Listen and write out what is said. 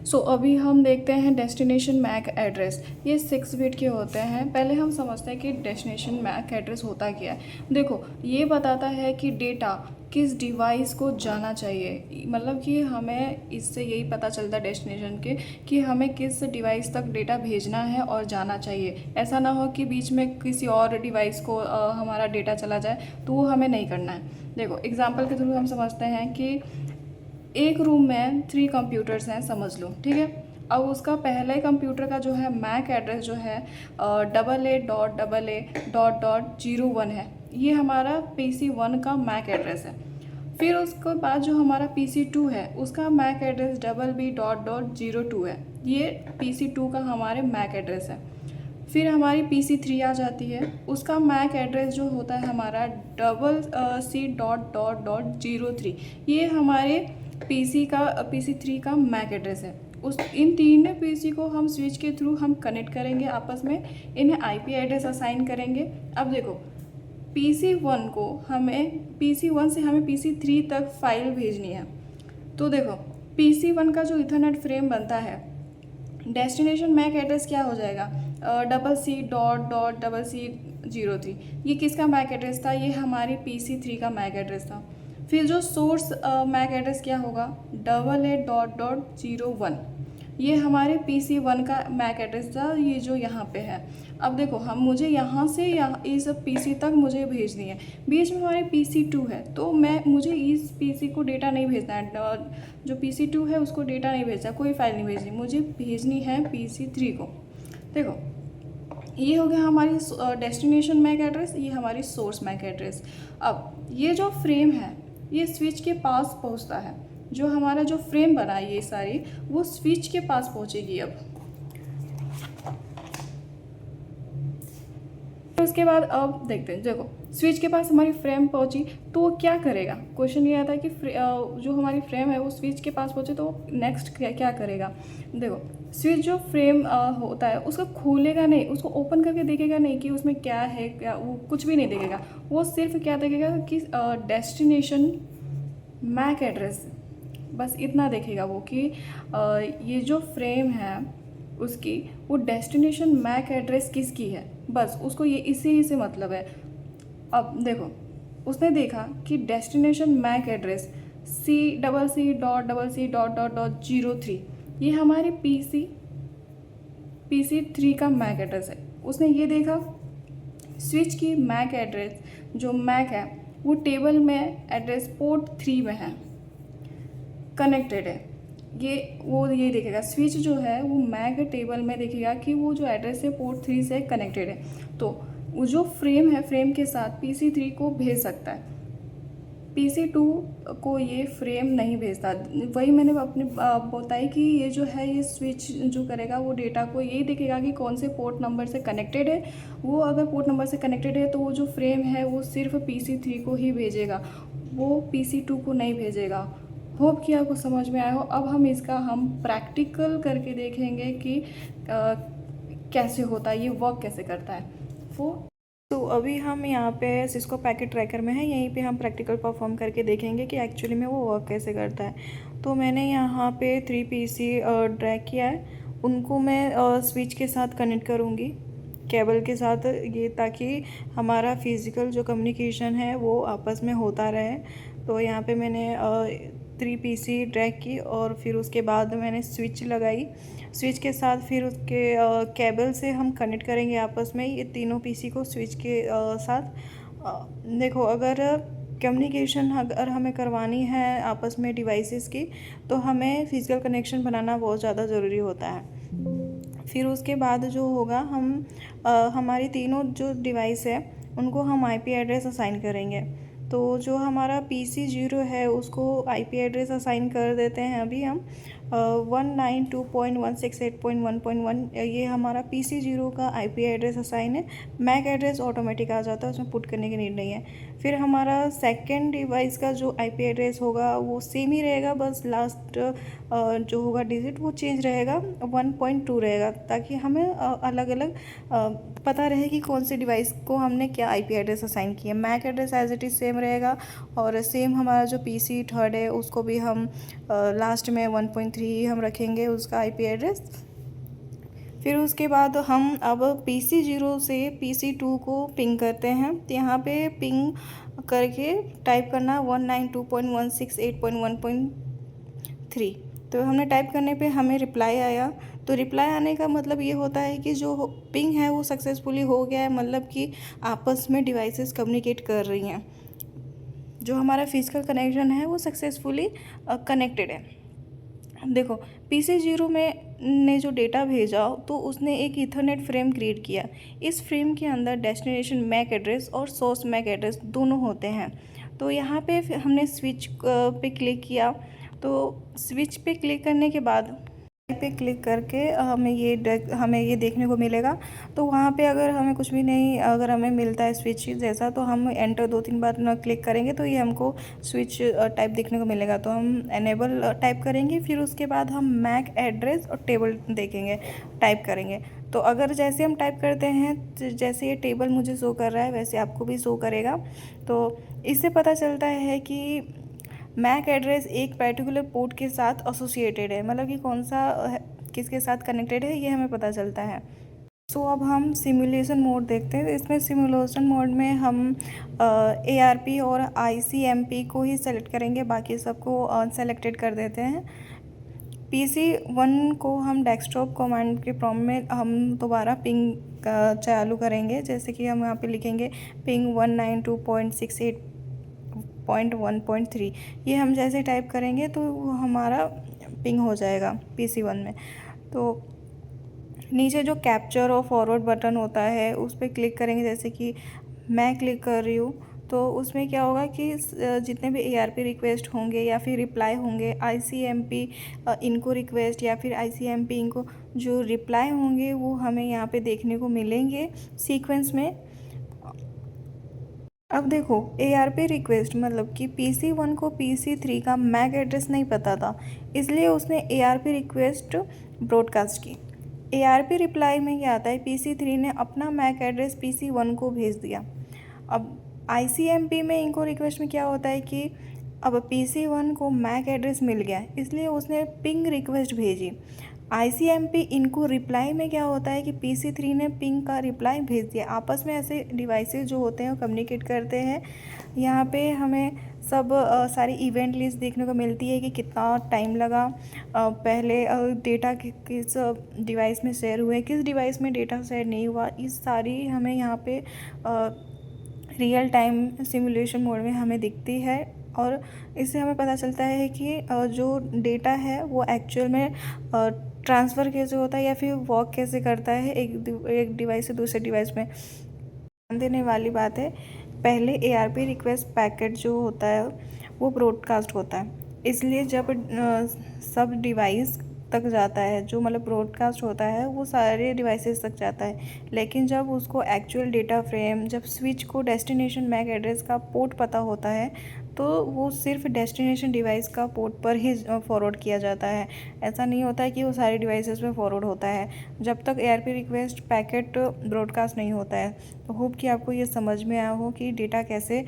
सो अभी हम देखते हैं डेस्टिनेशन मैक एड्रेस। ये 6 बिट के होते हैं। पहले हम समझते हैं कि डेस्टिनेशन मैक एड्रेस होता क्या है। देखो, ये बताता है कि डेटा किस डिवाइस को जाना चाहिए, मतलब कि हमें इससे यही पता चलता है डेस्टिनेशन के कि हमें किस डिवाइस तक डेटा भेजना है और जाना चाहिए। ऐसा ना हो कि बीच में किसी और डिवाइस को हमारा डेटा चला जाए, तो वो हमें नहीं करना है। देखो, एग्जांपल के थ्रू हम समझते हैं कि एक रूम में 3 कंप्यूटर्स हैं, समझ लो, ठीक है। अब उसका पहले कंप्यूटर का जो है मैक एड्रेस जो है 88.AA.01 है। ये हमारा PC1 का मैक एड्रेस है। फिर उसके बाद जो हमारा PC2 है उसका मैक एड्रेस BB.02 है। ये PC2 का हमारे मैक एड्रेस है। फिर हमारी PC3 आ जाती है। उसका मैक एड्रेस जो होता है हमारा CC.03। ये हमारे PC3 का मैक एड्रेस है। उस इन तीन PC को हम स्विच के थ्रू हम कनेक्ट करेंगे आपस में, इन्हें IP एड्रेस असाइन करेंगे। अब देखो, PC1 को हमें PC1 से हमें PC3 तक फाइल भेजनी है। तो देखो, PC1 का जो इथरनेट फ्रेम बनता है, डेस्टिनेशन मैक एड्रेस क्या हो जाएगा, CC.03। ये किसका मैक एड्रेस था, ये हमारी PC3 का मैक एड्रेस था। फिर जो सोर्स मैक एड्रेस क्या होगा, 88.01। ये हमारे PC1 का मैक एड्रेस था, ये जो यहाँ पे है। अब देखो, हम मुझे यहाँ से यहाँ इस PC तक मुझे भेजनी है। बीच में हमारे PC2 है, तो मुझे इस PC को डेटा नहीं भेजना है। जो PC2 है उसको डेटा नहीं भेजना, कोई फाइल नहीं भेजनी, मुझे भेजनी है PC3 को। देखो, ये हो गया हमारी डेस्टिनेशन मैक एड्रेस, ये हमारी सोर्स मैक एड्रेस। अब ये जो फ्रेम है ये स्विच के पास पहुंचता है। जो हमारा जो फ्रेम बना है ये सारी, वो स्विच के पास पहुंचेगी। अब उसके बाद अब देखते हैं। देखो, स्विच के पास हमारी फ्रेम पहुंची तो वो क्या करेगा। क्वेश्चन ये आता है कि जो हमारी फ्रेम है वो स्विच के पास पहुंचे तो नेक्स्ट क्या करेगा। देखो, स्विच जो फ्रेम होता है उसको खोलेगा नहीं, उसको ओपन करके देखेगा नहीं कि उसमें क्या है, क्या वो कुछ भी नहीं देखेगा। वो सिर्फ क्या देखेगा कि डेस्टिनेशन मैक एड्रेस, बस इतना देखेगा वो कि ये जो फ्रेम है उसकी वो डेस्टिनेशन मैक एड्रेस किसकी है, बस उसको ये इसी ही से मतलब है। अब देखो, उसने देखा कि डेस्टिनेशन मैक एड्रेस CC.03 ये हमारे PC3 का मैक एड्रेस है। उसने ये देखा स्विच की मैक एड्रेस जो मैक है वो टेबल में एड्रेस पोर्ट 3 में है, कनेक्टेड है। ये देखेगा, स्विच जो है वो मैक टेबल में देखेगा कि वो जो एड्रेस है पोर्ट 3 से कनेक्टेड है। तो वो जो फ्रेम है फ्रेम के साथ PC3 को भेज सकता है, PC2 को ये फ्रेम नहीं भेजता। वही मैंने अपने बताई कि ये जो है ये स्विच जो करेगा वो डेटा को यही देखेगा कि कौन से पोर्ट नंबर से कनेक्टेड है। वो अगर पोर्ट नंबर से कनेक्टेड है तो वो जो फ्रेम है वो सिर्फ PC3 को ही भेजेगा, वो PC2 को नहीं भेजेगा। होप कि आपको समझ में आया हो। अब हम प्रैक्टिकल करके देखेंगे कि कैसे होता है, ये वर्क कैसे करता है वो। तो अभी हम यहाँ पे सिस्को पैकेट ट्रैकर में है, यहीं पे हम प्रैक्टिकल परफॉर्म करके देखेंगे कि एक्चुअली में वो वर्क कैसे करता है। तो मैंने यहाँ पे 3 PC ड्रैग किया है, उनको मैं स्विच के साथ कनेक्ट करूँगी केबल के साथ, ये ताकि हमारा फिज़िकल जो कम्युनिकेशन है वो आपस में होता रहे। तो यहाँ पे मैंने 3 PC ड्रैग की और फिर उसके बाद मैंने स्विच लगाई। स्विच के साथ फिर उसके केबल से हम कनेक्ट करेंगे आपस में ये तीनों PC को स्विच के साथ। देखो, अगर कम्युनिकेशन अगर हमें करवानी है आपस में डिवाइसेस की, तो हमें फिज़िकल कनेक्शन बनाना बहुत ज़्यादा ज़रूरी होता है। फिर उसके बाद जो होगा, हम हमारी तीनों जो डिवाइस है उनको हम IP एड्रेस असाइन करेंगे। तो जो हमारा PC0 है उसको IP एड्रेस असाइन कर देते हैं अभी हम 192.168.1.1। ये हमारा PC0 का IP एड्रेस असाइन है। मैक एड्रेस ऑटोमेटिक आ जाता है, उसमें पुट करने की नीड नहीं है। फिर हमारा सेकंड डिवाइस का जो IP एड्रेस होगा वो सेम ही रहेगा, बस लास्ट जो होगा डिजिट वो चेंज रहेगा, 1.2 रहेगा, ताकि हमें अलग अलग पता रहे कि कौन से डिवाइस को हमने क्या IP एड्रेस असाइन किया। MAC address as it is same रहेगा और सेम हमारा जो PC थर्ड है उसको भी हम लास्ट में 1.3 3 हम रखेंगे उसका IP एड्रेस। फिर उसके बाद हम अब PC0 से PC2 को पिंग करते हैं। तो यहाँ पे पिंग करके टाइप करना 192.168.1.3। तो हमने टाइप करने पे हमें रिप्लाई आया। तो रिप्लाई आने का मतलब ये होता है कि जो पिंग है वो सक्सेसफुली हो गया है, मतलब कि आपस में डिवाइसेस कम्युनिकेट कर रही हैं। जो हमारा फिजिकल कनेक्शन है वो सक्सेसफुली कनेक्टेड है। देखो PC0 में ने जो डेटा भेजा तो उसने एक ईथरनेट फ्रेम क्रिएट किया। इस फ्रेम के अंदर डेस्टिनेशन मैक एड्रेस और सोर्स मैक एड्रेस दोनों होते हैं। तो यहाँ पे हमने स्विच पे क्लिक किया। तो स्विच पे क्लिक करने के बाद पे क्लिक करके हमें ये देखने को मिलेगा। तो वहाँ पे अगर हमें कुछ भी नहीं, अगर हमें मिलता है स्विच जैसा, तो हम एंटर 2-3 बार ना क्लिक करेंगे तो ये हमको स्विच टाइप देखने को मिलेगा। तो हम एनेबल टाइप करेंगे, फिर उसके बाद हम मैक एड्रेस और टेबल देखेंगे, टाइप करेंगे। तो अगर जैसे हम टाइप करते हैं, जैसे ये टेबल मुझे शो कर रहा है वैसे आपको भी शो करेगा। तो इससे पता चलता है कि मैक एड्रेस एक पर्टिकुलर पोर्ट के साथ एसोसिएटेड है, मतलब कि कौन सा किसके साथ कनेक्टेड है ये हमें पता चलता है। सो अब हम सिमुलेशन मोड देखते हैं। इसमें सिमुलेशन मोड में हम ARP और ICMP को ही सेलेक्ट करेंगे, बाकी सबको सेलेक्टेड कर देते हैं। PC1 को हम डेस्कटॉप कमांड के प्रॉम्प्ट में हम दोबारा पिंग चालू करेंगे। जैसे कि हम यहाँ पे लिखेंगे पिंग 192.68.1.3। ये हम जैसे टाइप करेंगे तो वो हमारा पिंग हो जाएगा PC1 में। तो नीचे जो कैप्चर और फॉरवर्ड बटन होता है उस पर क्लिक करेंगे। जैसे कि मैं क्लिक कर रही हूँ तो उसमें क्या होगा कि जितने भी ARP रिक्वेस्ट होंगे या फिर रिप्लाई होंगे, ICMP इनको रिक्वेस्ट या फिर ICMP इनको जो रिप्लाई होंगे वो हमें यहाँ पे देखने को मिलेंगे सीक्वेंस में। अब देखो ARP रिक्वेस्ट मतलब कि PC1 को PC3 का मैक एड्रेस नहीं पता था, इसलिए उसने ARP रिक्वेस्ट ब्रॉडकास्ट की। ARP रिप्लाई में क्या आता है, PC3 ने अपना मैक एड्रेस PC1 को भेज दिया। अब ICMP में इनको रिक्वेस्ट में क्या होता है कि अब PC1 को मैक एड्रेस मिल गया, इसलिए उसने पिंग रिक्वेस्ट भेजी। ICMP इनको रिप्लाई में क्या होता है कि PC3 ने पिंग का रिप्लाई भेज दिया। आपस में ऐसे डिवाइसेस जो होते हैं वो कम्युनिकेट करते हैं। यहाँ पे हमें सब सारी इवेंट लिस्ट देखने को मिलती है कि कितना टाइम लगा, पहले डेटा किस डिवाइस में शेयर हुए, किस डिवाइस में डेटा शेयर नहीं हुआ, इस सारी हमें यहाँ पे रियल टाइम सिमुलेशन मोड में हमें दिखती है। और इससे हमें पता चलता है कि जो डेटा है वो एक्चुअल में ट्रांसफ़र कैसे होता है या फिर वॉक कैसे करता है एक डिवाइस से दूसरे डिवाइस में। ध्यान देने वाली बात है, पहले ARP रिक्वेस्ट पैकेट जो होता है वो ब्रॉडकास्ट होता है, इसलिए जब सब डिवाइस तक जाता है, जो मतलब ब्रॉडकास्ट होता है वो सारे डिवाइसेस तक जाता है। लेकिन जब उसको एक्चुअल डेटा फ्रेम, जब स्विच को डेस्टिनेशन मैक एड्रेस का पोर्ट पता होता है तो वो सिर्फ डेस्टिनेशन डिवाइस का पोर्ट पर ही फॉरवर्ड किया जाता है। ऐसा नहीं होता है कि वो सारे डिवाइसेस पे फॉरवर्ड होता है जब तक ARP रिक्वेस्ट पैकेट ब्रॉडकास्ट नहीं होता है। तो होप कि आपको ये समझ में आया हो कि डेटा कैसे